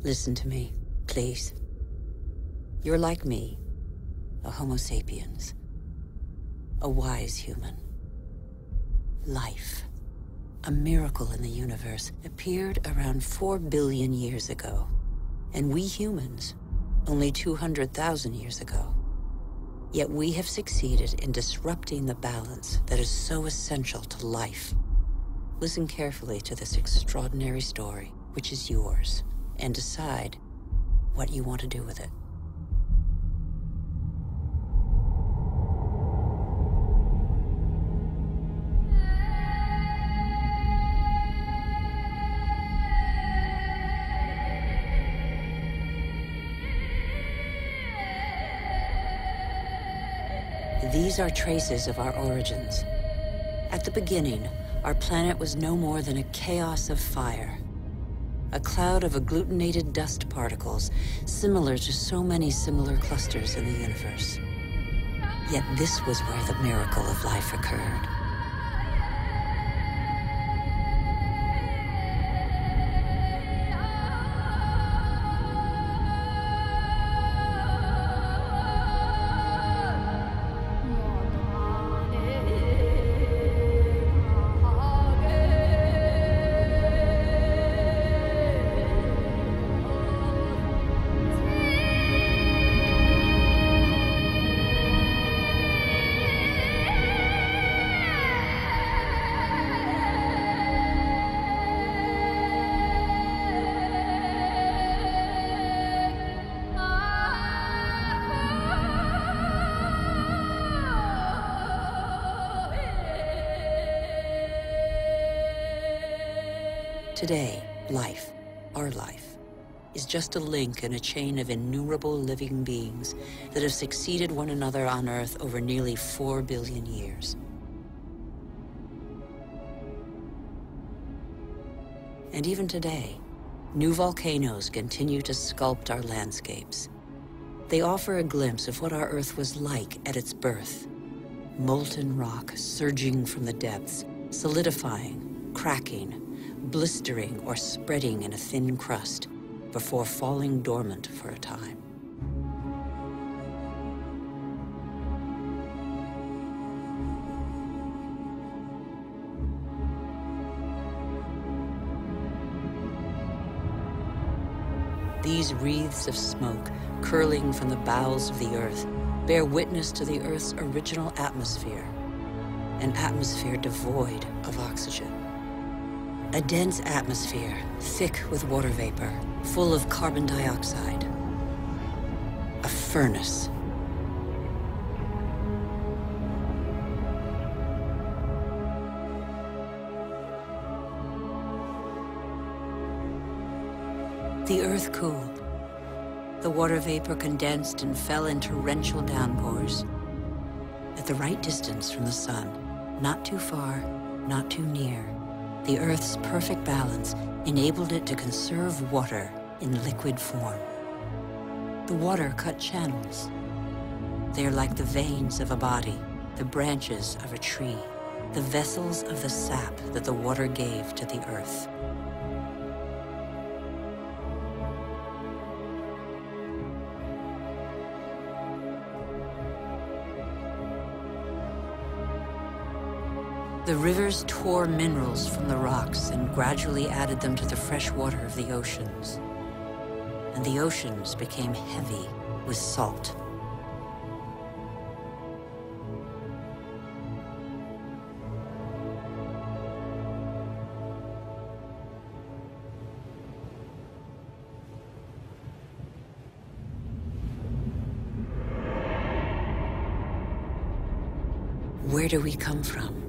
Listen to me, please. You're like me, a Homo sapiens, a wise human. Life, a miracle in the universe, appeared around 4 billion years ago. And we humans, only 200,000 years ago. Yet we have succeeded in disrupting the balance that is so essential to life. Listen carefully to this extraordinary story, which is yours, and decide what you want to do with it. These are traces of our origins. At the beginning, our planet was no more than a chaos of fire. A cloud of agglutinated dust particles, similar to so many similar clusters in the universe. Yet this was where the miracle of life occurred. Today, life, our life, is just a link in a chain of innumerable living beings that have succeeded one another on Earth over nearly 4 billion years. And even today, new volcanoes continue to sculpt our landscapes. They offer a glimpse of what our Earth was like at its birth. Molten rock surging from the depths, solidifying, cracking, blistering or spreading in a thin crust before falling dormant for a time. These wreaths of smoke curling from the bowels of the Earth bear witness to the Earth's original atmosphere, an atmosphere devoid of oxygen. A dense atmosphere, thick with water vapor, full of carbon dioxide. A furnace. The Earth cooled. The water vapor condensed and fell in torrential downpours. At the right distance from the sun, not too far, not too near, the Earth's perfect balance enabled it to conserve water in liquid form. The water cut channels. They are like the veins of a body, the branches of a tree, the vessels of the sap that the water gave to the Earth. The rivers tore minerals from the rocks and gradually added them to the fresh water of the oceans. And the oceans became heavy with salt. Where do we come from?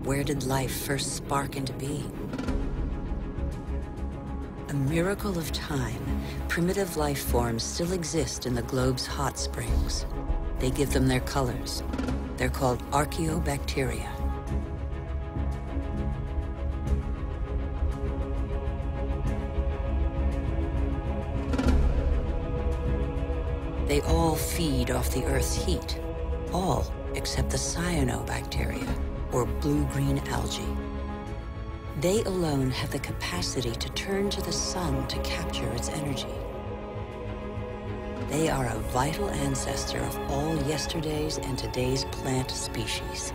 Where did life first spark into being? A miracle of time, primitive life forms still exist in the globe's hot springs. They give them their colors. They're called archaeobacteria. They all feed off the Earth's heat. All except the cyanobacteria, or blue-green algae. They alone have the capacity to turn to the sun to capture its energy. They are a vital ancestor of all yesterday's and today's plant species.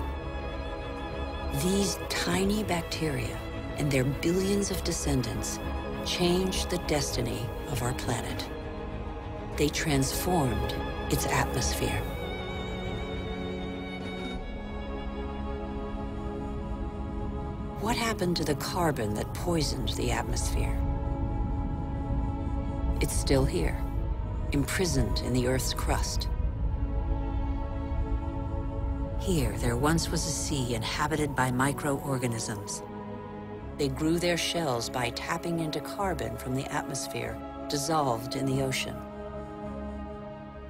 These tiny bacteria and their billions of descendants changed the destiny of our planet. They transformed its atmosphere. What happened to the carbon that poisoned the atmosphere? It's still here, imprisoned in the Earth's crust. Here, there once was a sea inhabited by microorganisms. They grew their shells by tapping into carbon from the atmosphere, dissolved in the ocean.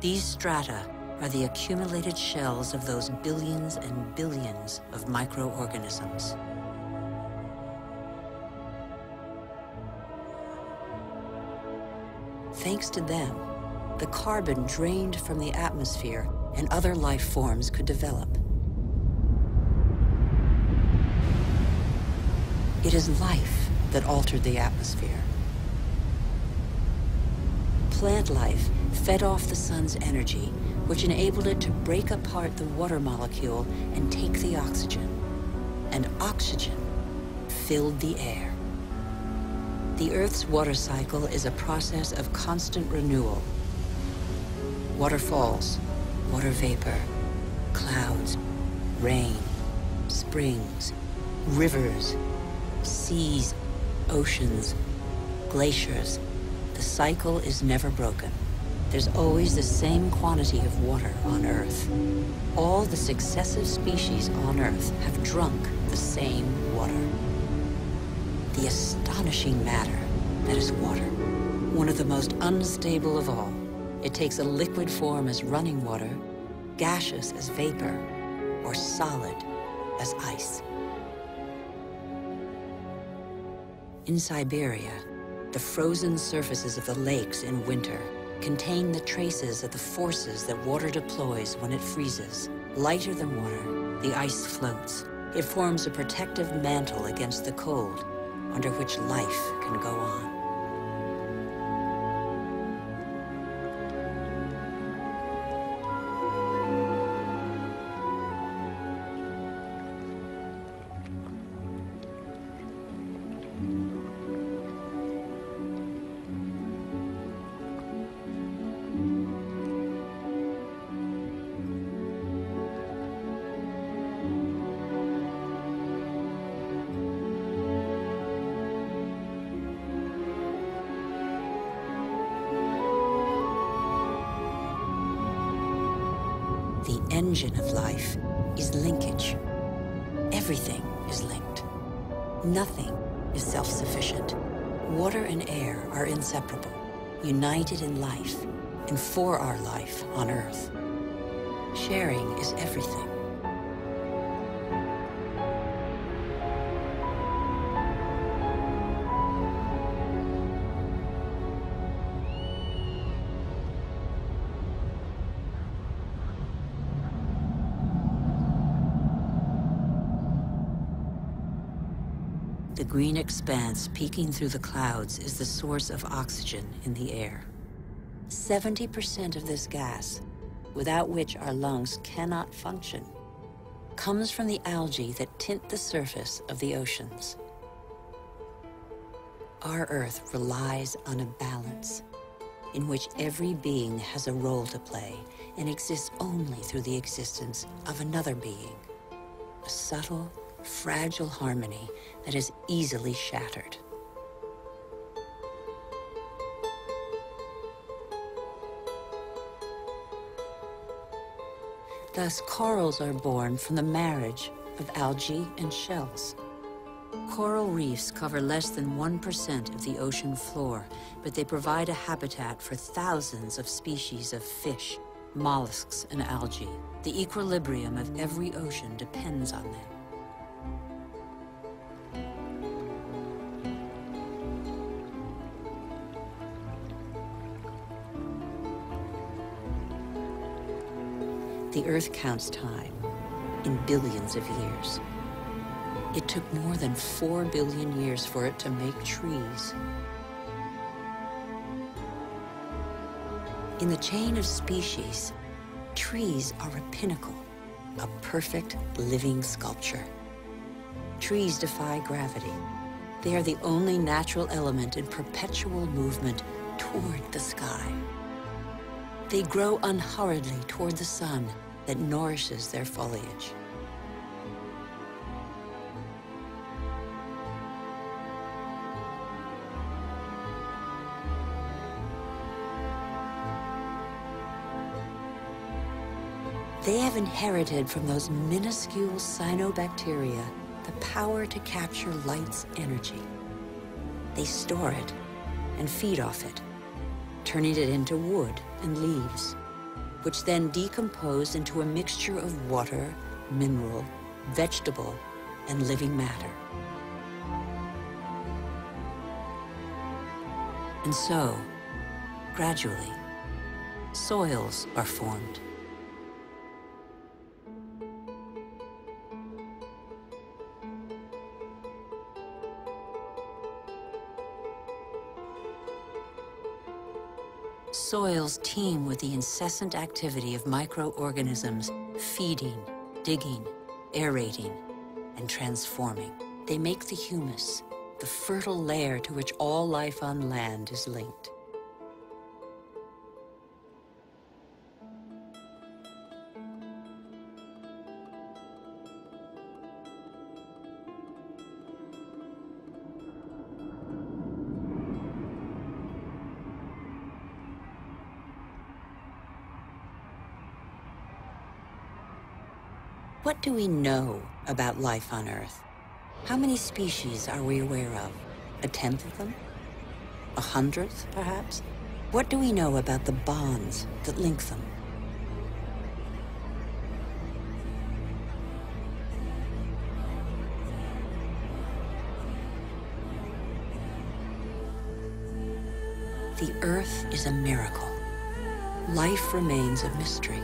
These strata are the accumulated shells of those billions and billions of microorganisms. Thanks to them, the carbon drained from the atmosphere and other life forms could develop. It is life that altered the atmosphere. Plant life fed off the sun's energy, which enabled it to break apart the water molecule and take the oxygen. And oxygen filled the air. The Earth's water cycle is a process of constant renewal. Waterfalls, water vapor, clouds, rain, springs, rivers, seas, oceans, glaciers. The cycle is never broken. There's always the same quantity of water on Earth. All the successive species on Earth have drunk the same water. The astonishing matter that is water, one of the most unstable of all. It takes a liquid form as running water, gaseous as vapor, or solid as ice. In Siberia, the frozen surfaces of the lakes in winter contain the traces of the forces that water deploys when it freezes. Lighter than water, the ice floats. It forms a protective mantle against the cold, under which life can go on. The engine of life is linkage. Everything is linked. Nothing is self-sufficient. Water and air are inseparable, united in life and for our life on Earth. Sharing is everything. The green expanse peeking through the clouds is the source of oxygen in the air. 70% of this gas, without which our lungs cannot function, comes from the algae that tint the surface of the oceans. Our Earth relies on a balance in which every being has a role to play and exists only through the existence of another being. A subtle, fragile harmony that is easily shattered. Thus, corals are born from the marriage of algae and shells. Coral reefs cover less than 1% of the ocean floor, but they provide a habitat for thousands of species of fish, mollusks, and algae. The equilibrium of every ocean depends on them. The Earth counts time in billions of years. It took more than 4 billion years for it to make trees. In the chain of species, trees are a pinnacle, a perfect living sculpture. Trees defy gravity. They are the only natural element in perpetual movement toward the sky. They grow unhurriedly toward the sun that nourishes their foliage. They have inherited from those minuscule cyanobacteria the power to capture light's energy. They store it and feed off it, turning it into wood and leaves, which then decompose into a mixture of water, mineral, vegetable, and living matter. And so, gradually, soils are formed. Soils teem with the incessant activity of microorganisms feeding, digging, aerating, and transforming. They make the humus, the fertile layer to which all life on land is linked. What do we know about life on Earth? How many species are we aware of? 1/10 of them? 100th, perhaps? What do we know about the bonds that link them? The Earth is a miracle. Life remains a mystery.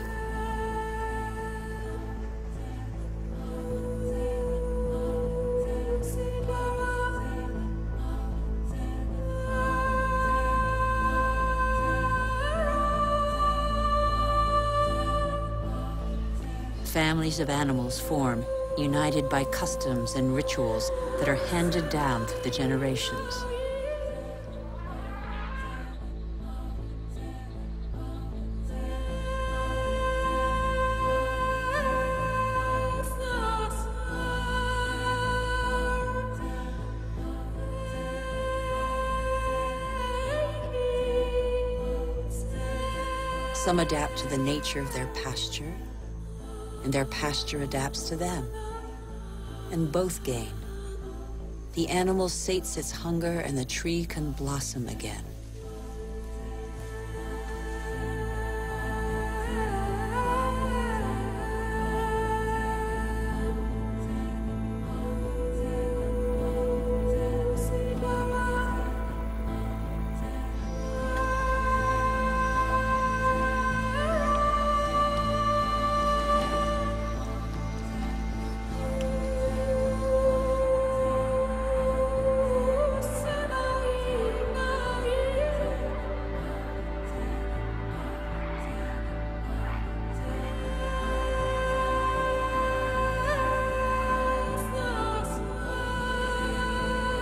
Families of animals form, united by customs and rituals that are handed down through the generations. Some adapt to the nature of their pasture, and their pasture adapts to them. And both gain. The animal sates its hunger, and the tree can blossom again.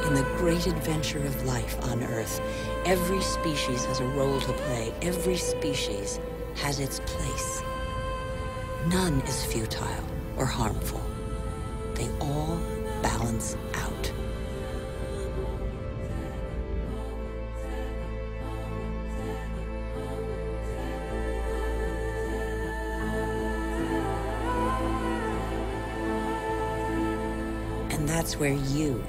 In the great adventure of life on Earth, every species has a role to play. Every species has its place. None is futile or harmful. They all balance out. And that's where you,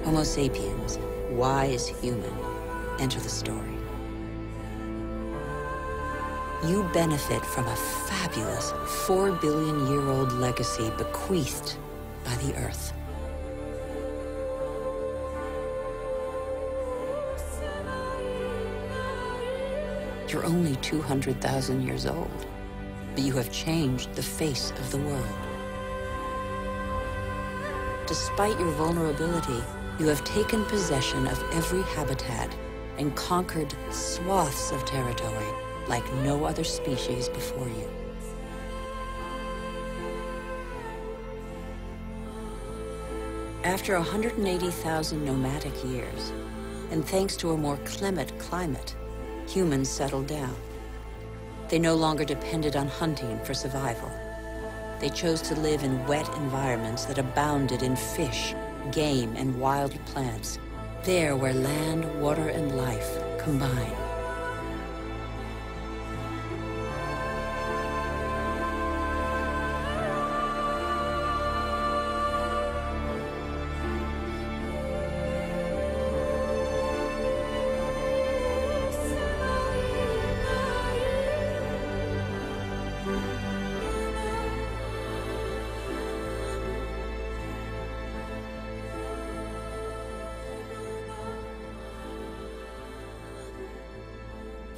Homo sapiens, wise human, enter the story. You benefit from a fabulous 4 billion-year-old legacy bequeathed by the Earth. You're only 200,000 years old, but you have changed the face of the world. despite your vulnerability, you have taken possession of every habitat and conquered swaths of territory like no other species before you. After 180,000 nomadic years, and thanks to a more clement climate, humans settled down. They no longer depended on hunting for survival. They chose to live in wet environments that abounded in fish, game, and wild plants, there where land, water, and life combine.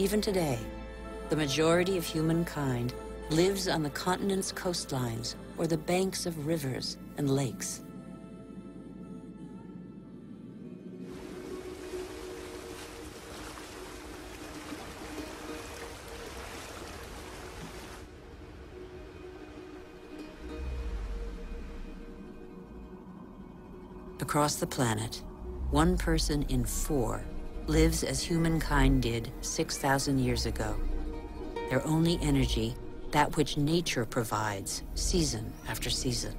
Even today, the majority of humankind lives on the continent's coastlines or the banks of rivers and lakes. Across the planet, 1 person in 4 lives as humankind did 6,000 years ago. Their only energy, that which nature provides, season after season.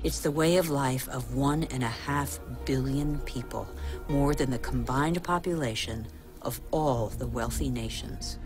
It's the way of life of 1.5 billion people, more than the combined population of all the wealthy nations.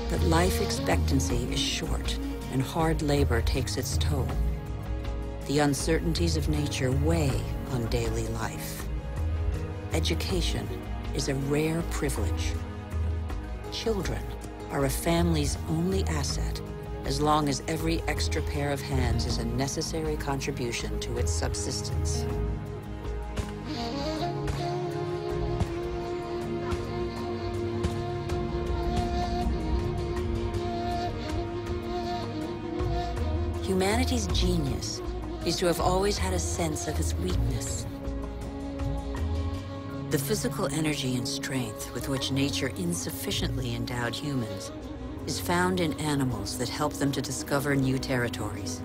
But life expectancy is short, and hard labor takes its toll. The uncertainties of nature weigh on daily life. Education is a rare privilege. Children are a family's only asset, as long as every extra pair of hands is a necessary contribution to its subsistence. Humanity's genius is to have always had a sense of its weakness. The physical energy and strength with which nature insufficiently endowed humans is found in animals that help them to discover new territories.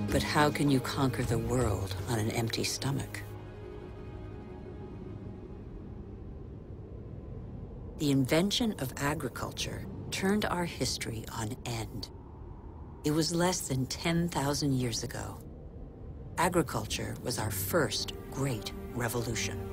But how can you conquer the world on an empty stomach? The invention of agriculture turned our history on end. It was less than 10,000 years ago. Agriculture was our first great revolution.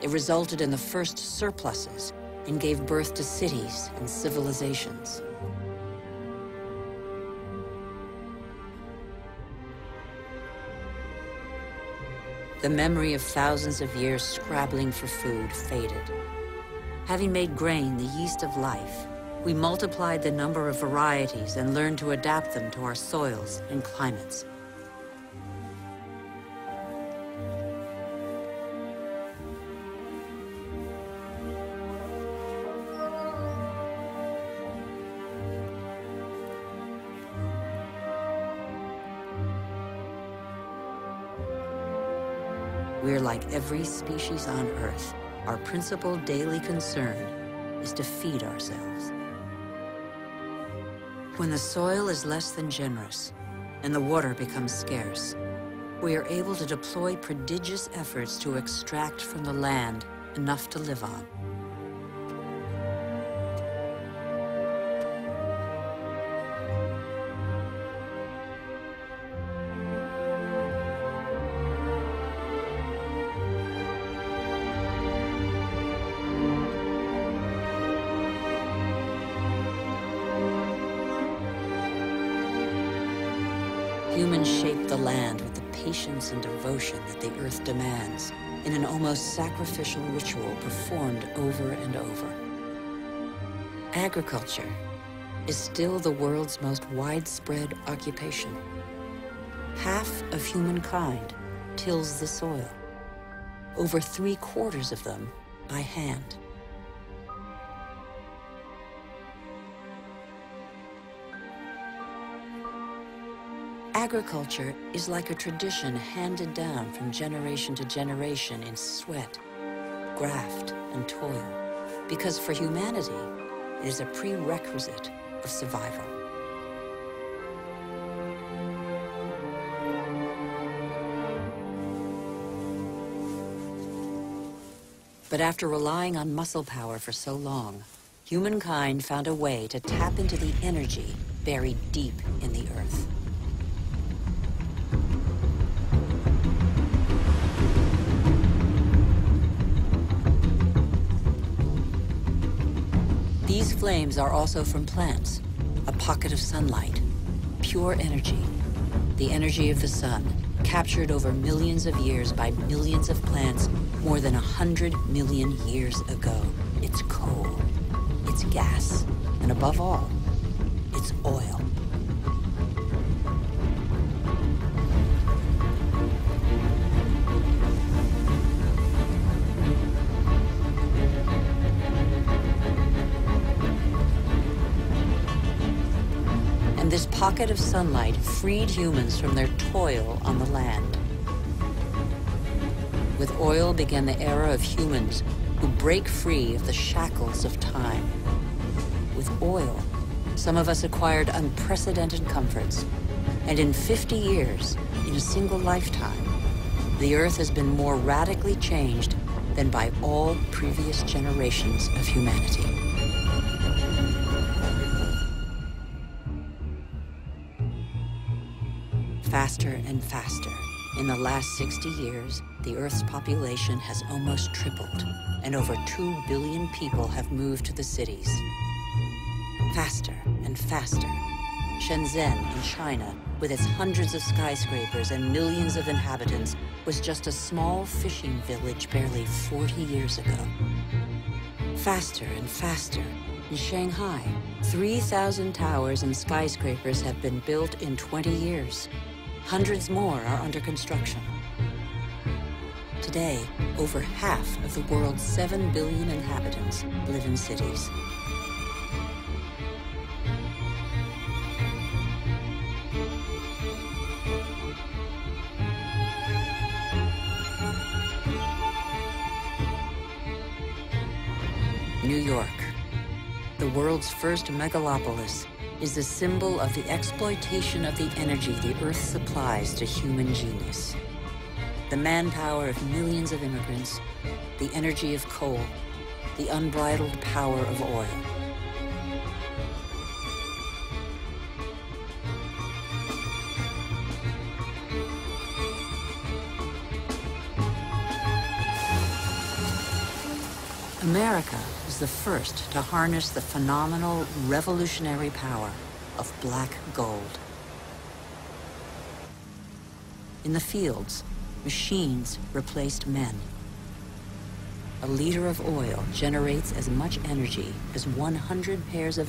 It resulted in the first surpluses and gave birth to cities and civilizations. The memory of thousands of years scrabbling for food faded. Having made grain the yeast of life, We multiplied the number of varieties and learned to adapt them to our soils and climates. We're like every species on Earth. Our principal daily concern is to feed ourselves. When the soil is less than generous and the water becomes scarce, we are able to deploy prodigious efforts to extract from the land enough to live on. Humans shape the land with the patience and devotion that the earth demands in an almost sacrificial ritual performed over and over. Agriculture is still the world's most widespread occupation. Half of humankind tills the soil, over 3/4 of them by hand. Agriculture is like a tradition handed down from generation to generation in sweat, graft, and toil, because for humanity, it is a prerequisite of survival. But after relying on muscle power for so long, humankind found a way to tap into the energy buried deep in the earth. These flames are also from plants, a pocket of sunlight, pure energy, the energy of the sun, captured over millions of years by millions of plants more than 100 million years ago. It's coal, it's gas, and above all, it's oil. And this pocket of sunlight freed humans from their toil on the land. With oil began the era of humans who break free of the shackles of time. With oil, some of us acquired unprecedented comforts. And in 50 years, in a single lifetime, the Earth has been more radically changed than by all previous generations of humanity. Faster and faster. In the last 60 years, the Earth's population has almost tripled, and over 2 billion people have moved to the cities. Faster and faster. Shenzhen in China, with its hundreds of skyscrapers and millions of inhabitants, was just a small fishing village barely 40 years ago. Faster and faster. In Shanghai, 3,000 towers and skyscrapers have been built in 20 years. Hundreds more are under construction. Today, over half of the world's 7 billion inhabitants live in cities. New York, the world's first megalopolis, is a symbol of the exploitation of the energy the Earth supplies to human genius. The manpower of millions of immigrants, the energy of coal, the unbridled power of oil. America was the first to harness the phenomenal, revolutionary power of black gold. In the fields, machines replaced men. A liter of oil generates as much energy as 100 pairs of